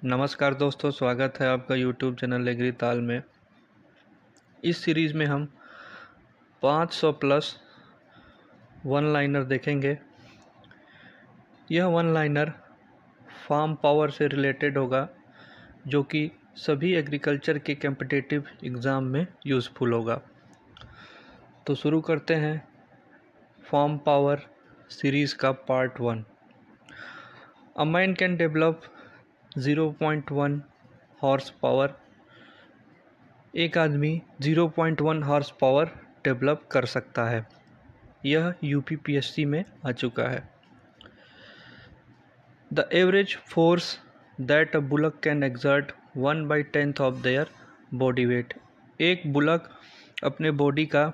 नमस्कार दोस्तों, स्वागत है आपका यूट्यूब चैनल एग्री ताल में। इस सीरीज़ में हम 500 प्लस वन लाइनर देखेंगे। यह वन लाइनर फार्म पावर से रिलेटेड होगा, जो कि सभी एग्रीकल्चर के कॉम्पिटिटिव एग्ज़ाम में यूज़फुल होगा। तो शुरू करते हैं फार्म पावर सीरीज़ का part 1। A man can develop 0.1 horse power. एक आदमी 0.1 हॉर्स पावर डेवलप कर सकता है। यह यूपीपीएससी में आ चुका है। The average force that a bullock can exert 1/10 of their body weight. एक बुलक अपने बॉडी का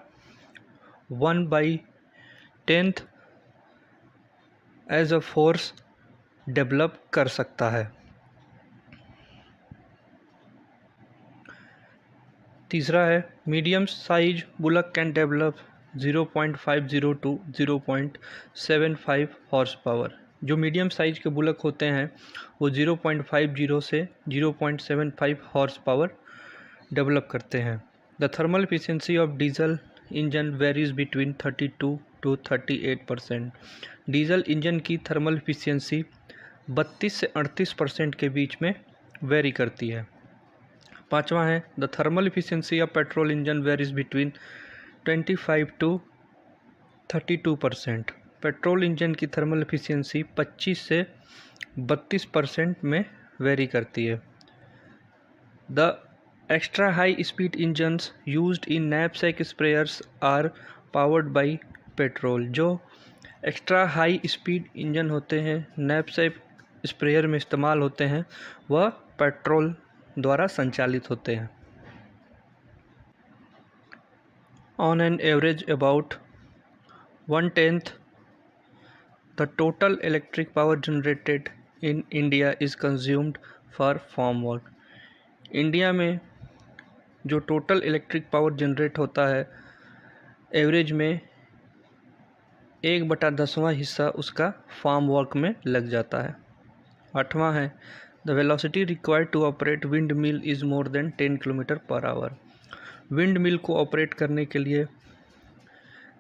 1/10 एज अ फोर्स डेवलप कर सकता है। तीसरा है medium size bullock can develop 0.50 to 0.75 horse power. जो मीडियम साइज के बुलक होते हैं वो 0.50 से 0.75 हॉर्स पावर डेवलप करते हैं। The thermal efficiency of diesel engine varies between 32 to 38%। Diesel engine की थर्मल एफिशिएंसी 32 से 38% के बीच में वेरी करती है। पाँचवा है the thermal efficiency of petrol engine varies between 25 to 32%। Petrol engine की थर्मल एफिशिएंसी 25 से 32% में वेरी करती है। The extra high speed engines used in knapsack sprayers are powered by petrol. जो एक्स्ट्रा हाई स्पीड इंजन होते हैं, knapsack sprayer में इस्तेमाल होते हैं, वह पेट्रोल द्वारा संचालित होते हैं। On an average, about 1/10 the total electric power generated in India is consumed for farm work. India में जो टोटल इलेक्ट्रिक पावर जनरेट होता है, एवरेज में 1/10वां हिस्सा उसका फार्म वर्क में लग जाता है। आठवां है the velocity required to operate wind mill is more than 10 kilometre per hour. Wind mill को ऑपरेट करने के लिए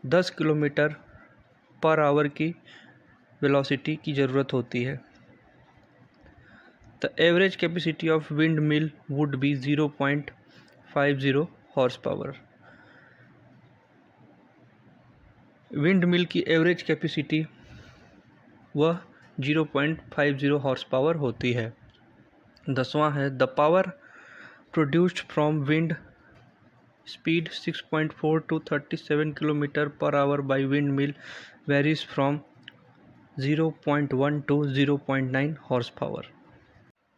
10 किलोमीटर पर आवर की वेलोसिटी की ज़रूरत होती है। The average capacity of wind mill would be 0.50 horse power. Wind mill की एवरेज कैपेसिटी वह 0.50 हॉर्स पावर होती है। 10वां है the power produced from wind speed 6.4 to 37 kilometre per hour by wind mill varies from 0.1 to 0.9 horse power.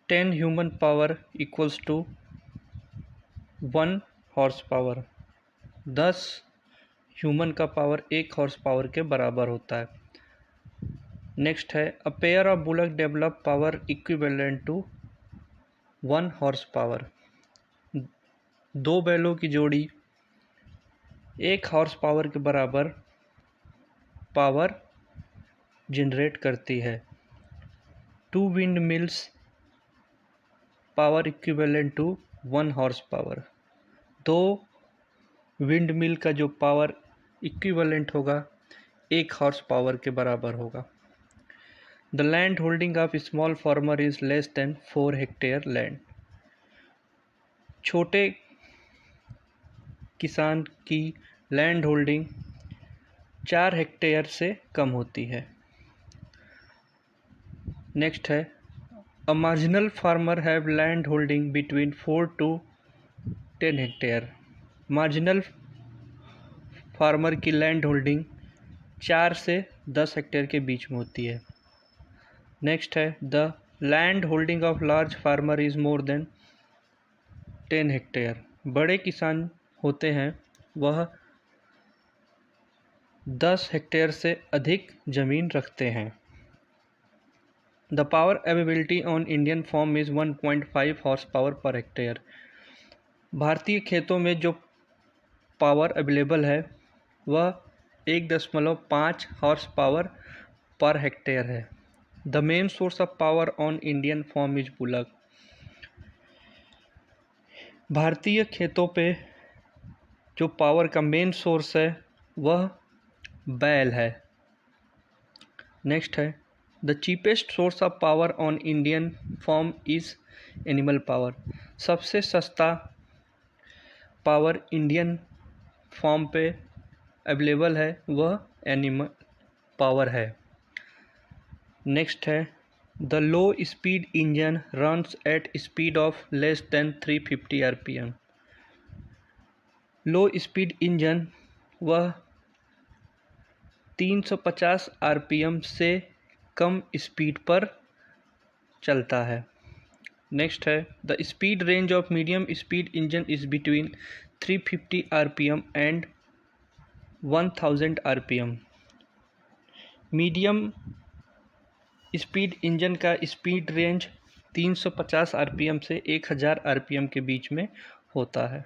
10 human power equals to 1 horse power. 10 human का power 1 horse power के बराबर होता है। नेक्स्ट है a pair of bullock develop power equivalent to 1 horse power. दो बैलों की जोड़ी 1 हॉर्स पावर के बराबर पावर जनरेट करती है। 2 wind mills power equivalent to 1 horse power. दो विंड मिल का जो पावर इक्विवेलेंट होगा 1 हॉर्स पावर के बराबर होगा। The land holding of small farmer is less than 4 hectare land. छोटे किसान की लैंड होल्डिंग 4 हेक्टेयर से कम होती है। नेक्स्ट है अ marginal farmer have land holding between 4 to 10 hectare. Marginal farmer की लैंड होल्डिंग 4 से 10 हेक्टेयर के बीच में होती है। नेक्स्ट है the land holding of large farmer is more than 10 hectare. बड़े किसान होते हैं वह 10 हेक्टेयर से अधिक ज़मीन रखते हैं। The power availability on Indian farm is 1.5 horse power per hectare. भारतीय खेतों में जो पावर अवेलेबल है वह 1.5 हॉर्स पावर पर हेक्टेयर है। The main source of power on Indian farm is bullock. भारतीय खेतों पे जो पावर का मेन सोर्स है वह बैल है। नेक्स्ट है the cheapest source of power on Indian farm is animal power. सबसे सस्ता पावर इंडियन फार्म पे अवेलेबल है वह एनिमल पावर है। नेक्स्ट है the low speed engine runs at speed of less than 350 RPM. Low speed engine वह 350 RPM से कम speed पर चलता है। नेक्स्ट है the speed range of medium speed engine is between 350 RPM and 1000 RPM. Medium speed engine का speed range 350 RPM से 1000 RPM के बीच में होता है।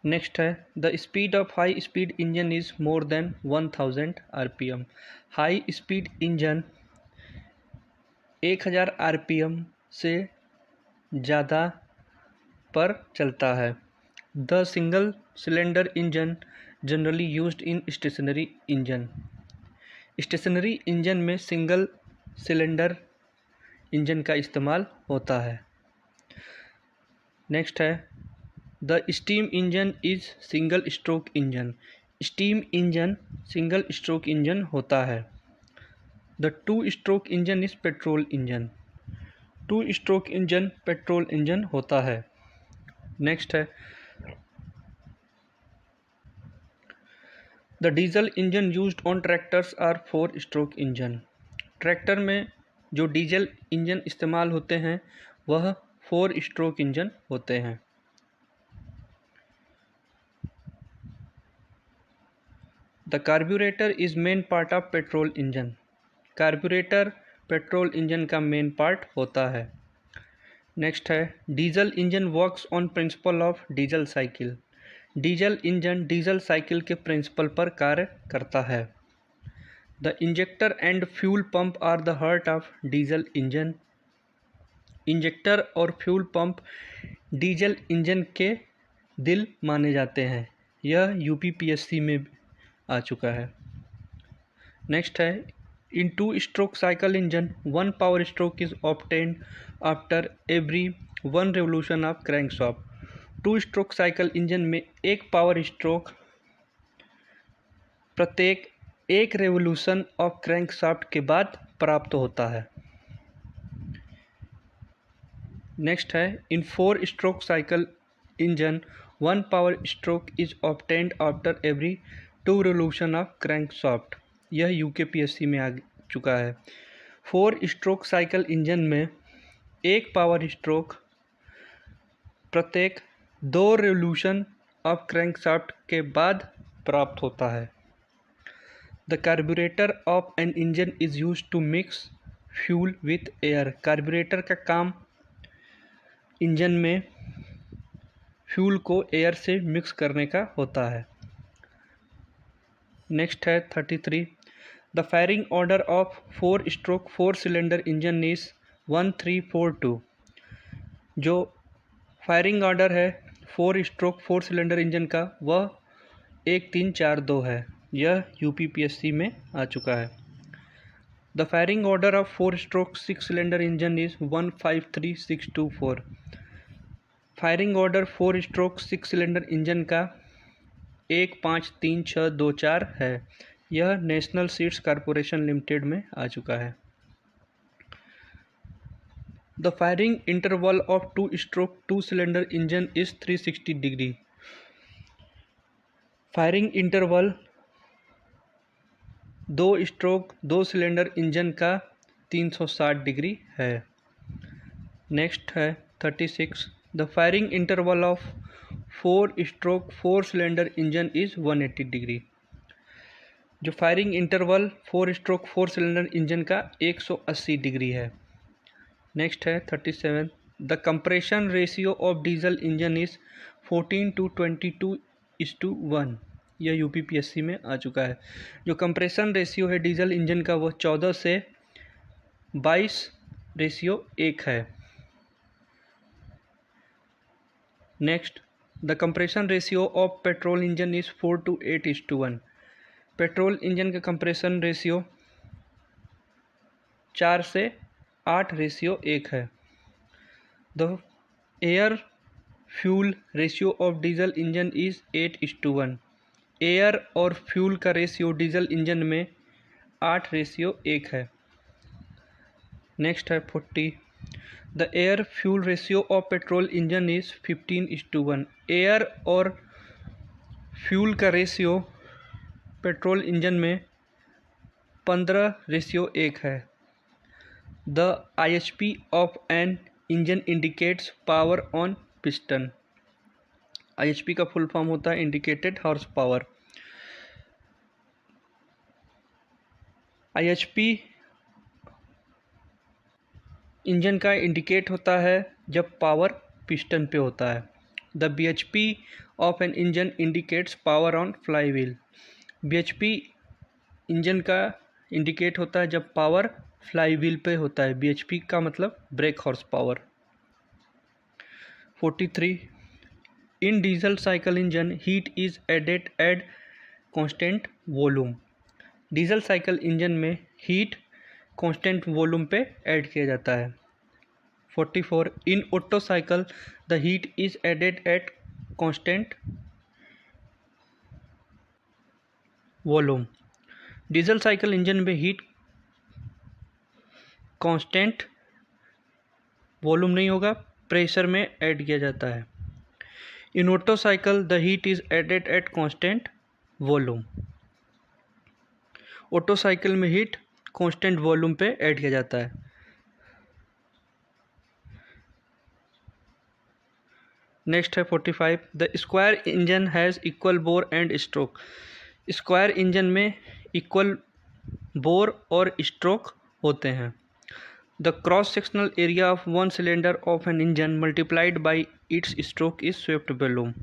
नेक्स्ट है the speed of high speed engine is more than 1000 RPM. High speed engine 1000 RPM से ज़्यादा पर चलता है। The single cylinder engine generally used in stationary engine. Stationary engine में सिंगल सिलेंडर इंजन का इस्तेमाल होता है। नेक्स्ट है the steam engine is single stroke engine. Steam engine single stroke engine होता है। The two stroke engine is petrol engine. Two stroke engine petrol engine होता है। नेक्स्ट है the diesel engine used on tractors are 4 stroke engine. Tractor में जो diesel engine इस्तेमाल होते हैं वह 4 स्ट्रोक इंजन होते हैं। The carburettor is main part of petrol engine. Carburettor petrol engine का मेन पार्ट होता है। नेक्स्ट है diesel engine works on principle of diesel cycle. Diesel engine diesel cycle के प्रिंसिपल पर कार्य करता है। The injector and fuel pump are the heart of diesel engine. Injector और फ्यूल पंप डीजल इंजन के दिल माने जाते हैं। यह यूपीपीएससी में आ चुका है। नेक्स्ट है in two stroke cycle engine 1 power stroke is obtained after every 1 revolution of crankshaft. Two stroke cycle engine में एक पावर स्ट्रोक प्रत्येक एक रेवोल्यूशन ऑफ क्रैंकशाफ्ट के बाद प्राप्त होता है। नेक्स्ट है इन 4 stroke cycle engine 1 power stroke is obtained after every 2 revolution of crankshaft. यह यूकेपीएससी में आ चुका है। 4 स्ट्रोक साइकिल इंजन में एक पावर स्ट्रोक प्रत्येक 2 रेवोल्यूशन ऑफ क्रैंकशाफ्ट के बाद प्राप्त होता है। The carburettor of an engine is used to mix fuel with air. Carburettor का काम इंजन में फ्यूल को एयर से मिक्स करने का होता है। नेक्स्ट है 33 the firing order of 4 stroke 4 cylinder engine is 1342। जो फायरिंग ऑर्डर है 4 स्ट्रोक 4 सिलेंडर इंजन का वह 1342 है। यह यूपीपीएससी में आ चुका है। The firing order of 4 stroke 6 cylinder engine is 153624। Firing order 4 stroke 6 cylinder engine का 153624 है। यह नेशनल सीड्स कॉरपोरेशन लिमिटेड में आ चुका है। The firing interval of 2 stroke 2 cylinder engine is 360 degree. Firing interval 2 stroke 2 cylinder engine का 360 degree है। Next है 36 the firing interval of 4 stroke 4 cylinder engine is 180 degree. जो firing interval 4 stroke 4 cylinder engine का 180 degree है। Next है 37 the compression ratio of diesel engine is 14:22:1। यह UPPSC में आ चुका है। जो कंप्रेशन रेशियो है डीजल इंजन का वह 14 से 22:1 है। Next, the compression ratio of petrol engine is 4:8:1। Petrol engine का कंप्रेशन रेशियो 4:8:1 है। The air fuel ratio of diesel engine is 8:1। Air और फ्यूल का रेशियो डीजल इंजन में 8:1 है। नेक्स्ट है 40, the air fuel ratio of petrol engine is 15:1। Air और fuel का ratio petrol engine में 15:1 है। The IHP of an engine indicates power on piston. IHP का फुल फॉर्म होता है indicated horse power. IHP engine का indicate होता है जब पावर पिस्टन पे होता है। The BHP of an engine indicates power on flywheel. BHP engine का इंडिकेट होता है जब पावर फ्लाई व्हील पे होता है। BHP का मतलब brake horse power. 43, in diesel cycle engine heat is added at constant volume. Diesel cycle engine में हीट कांस्टेंट वॉल्यूम पे ऐड किया जाता है। 44, in Otto cycle the heat is added at constant volume. Diesel cycle engine में heat constant volume नहीं होगा, pressure में add किया जाता है। In Otto cycle the heat is added at constant volume. Otto cycle में हीट कांस्टेंट वॉल्यूम पे add किया जाता है। नेक्स्ट है 45, the square engine has equal bore and stroke. Square engine में इक्वल बोर और स्ट्रोक होते हैं। The cross sectional area of one cylinder of an engine multiplied by its stroke is swept volume.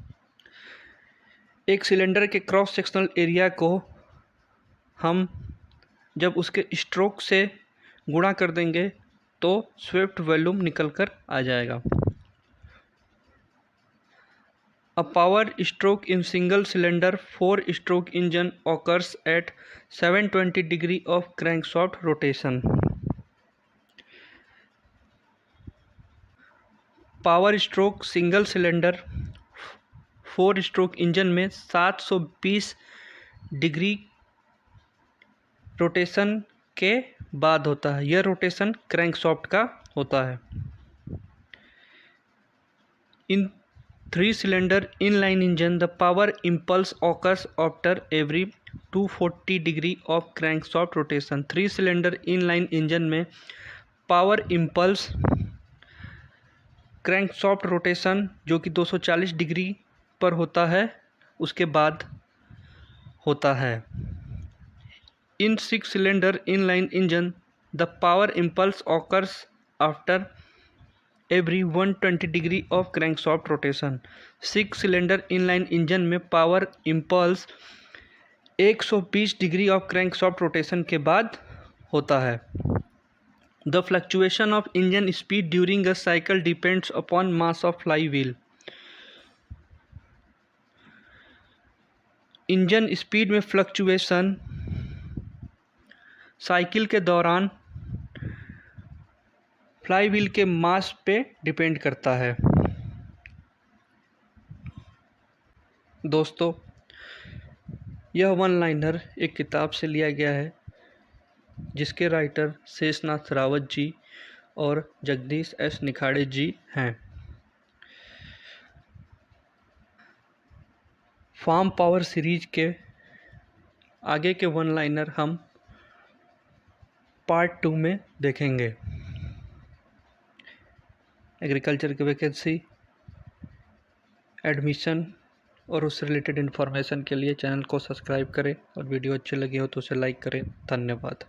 एक cylinder के cross sectional area को हम जब उसके स्ट्रोक से गुणा कर देंगे तो स्वेप्ट वॉल्यूम निकल कर आ जाएगा। A power stroke in single cylinder 4-stroke engine occurs at 720 degree of crankshaft rotation. Power stroke single cylinder 4-स्ट्रोक इंजन में 720 डिग्री रोटेशन के बाद होता है। यह रोटेशन क्रैंकशाफ्ट का होता है। इन 3-cylinder inline engine, the power impulse occurs after every 240 degree of crankshaft rotation. 3-cylinder inline engine में पावर इम्पल्स क्रैंकशाफ्ट रोटेशन जो कि 240 डिग्री पर होता है उसके बाद होता है। इन 6-cylinder inline engine, the power impulse occurs after every 120 degree of crankshaft rotation. 6-cylinder inline engine में power impulse 120 degree of crankshaft rotation के बाद होता है। The fluctuation of engine speed during a cycle depends upon mass of fly wheel. Engine speed में fluctuation cycle के दौरान fly wheel के मास पे डिपेंड करता है। दोस्तों, यह वन लाइनर एक किताब से लिया गया है जिसके राइटर शेषनाथ रावत जी और जगदीश एस निखाड़े जी हैं। फार्म पावर सीरीज के आगे के वन लाइनर हम पार्ट 2 में देखेंगे। एग्रीकल्चर की वैकेंसी, एडमिशन और उससे रिलेटेड इन्फॉर्मेशन के लिए चैनल को सब्सक्राइब करें और वीडियो अच्छी लगी हो तो उसे लाइक करें। धन्यवाद।